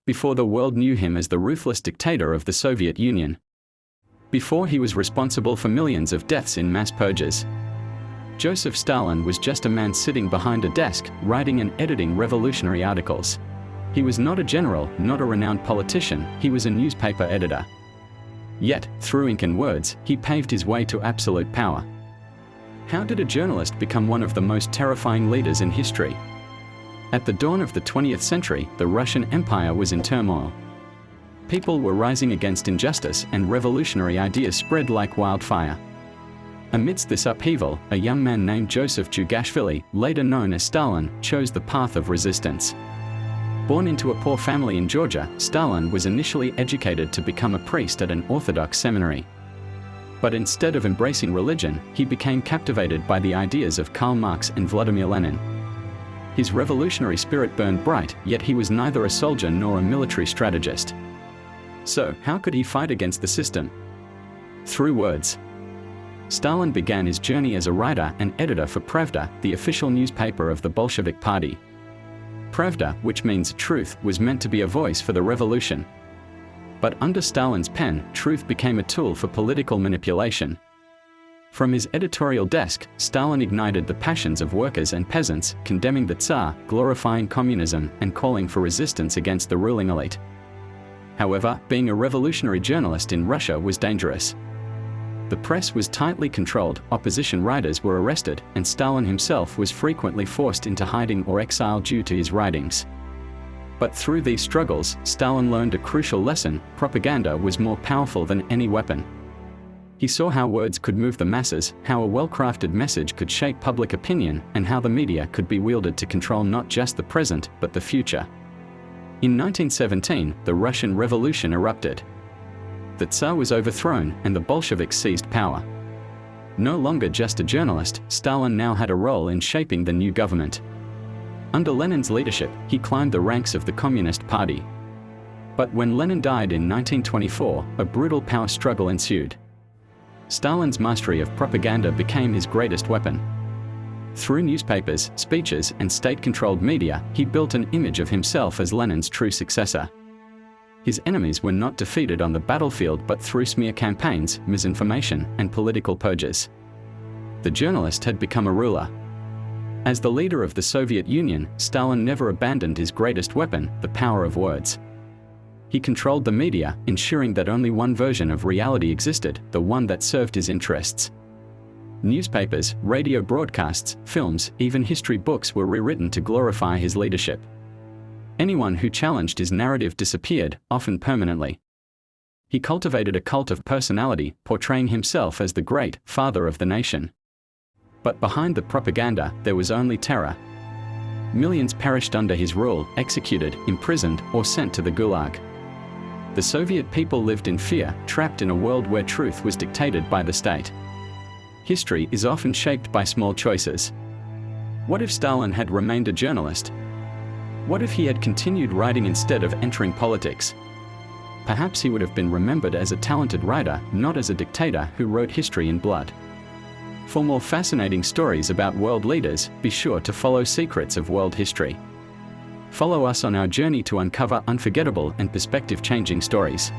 before the world knew him as the ruthless dictator of the Soviet Union. Before he was responsible for millions of deaths in mass purges. Joseph Stalin was just a man sitting behind a desk, writing and editing revolutionary articles. He was not a general, not a renowned politician, he was a newspaper editor. Yet, through ink and words, he paved his way to absolute power. How did a journalist become one of the most terrifying leaders in history? At the dawn of the 20th century, the Russian Empire was in turmoil. People were rising against injustice, and revolutionary ideas spread like wildfire. Amidst this upheaval, a young man named Joseph Jugashvili, later known as Stalin, chose the path of resistance. Born into a poor family in Georgia, Stalin was initially educated to become a priest at an Orthodox seminary. But instead of embracing religion, he became captivated by the ideas of Karl Marx and Vladimir Lenin. His revolutionary spirit burned bright, yet he was neither a soldier nor a military strategist. So, how could he fight against the system? Through words. Stalin began his journey as a writer and editor for Pravda, the official newspaper of the Bolshevik Party. Pravda, which means truth, was meant to be a voice for the revolution. But under Stalin's pen, truth became a tool for political manipulation. From his editorial desk, Stalin ignited the passions of workers and peasants, condemning the Tsar, glorifying communism, and calling for resistance against the ruling elite. However, being a revolutionary journalist in Russia was dangerous. The press was tightly controlled, opposition writers were arrested, and Stalin himself was frequently forced into hiding or exile due to his writings. But through these struggles, Stalin learned a crucial lesson: propaganda was more powerful than any weapon. He saw how words could move the masses, how a well-crafted message could shape public opinion, and how the media could be wielded to control not just the present, but the future. In 1917, the Russian Revolution erupted. The Tsar was overthrown, and the Bolsheviks seized power. No longer just a journalist, Stalin now had a role in shaping the new government. Under Lenin's leadership, he climbed the ranks of the Communist Party. But when Lenin died in 1924, a brutal power struggle ensued. Stalin's mastery of propaganda became his greatest weapon. Through newspapers, speeches, and state-controlled media, he built an image of himself as Lenin's true successor. His enemies were not defeated on the battlefield but through smear campaigns, misinformation, and political purges. The journalist had become a ruler. As the leader of the Soviet Union, Stalin never abandoned his greatest weapon, the power of words. He controlled the media, ensuring that only one version of reality existed, the one that served his interests. Newspapers, radio broadcasts, films, even history books were rewritten to glorify his leadership. Anyone who challenged his narrative disappeared, often permanently. He cultivated a cult of personality, portraying himself as the great father of the nation. But behind the propaganda, there was only terror. Millions perished under his rule, executed, imprisoned, or sent to the Gulag. The Soviet people lived in fear, trapped in a world where truth was dictated by the state. History is often shaped by small choices. What if Stalin had remained a journalist? What if he had continued writing instead of entering politics? Perhaps he would have been remembered as a talented writer, not as a dictator who wrote history in blood. For more fascinating stories about world leaders, be sure to follow Secrets of World History. Follow us on our journey to uncover unforgettable and perspective-changing stories.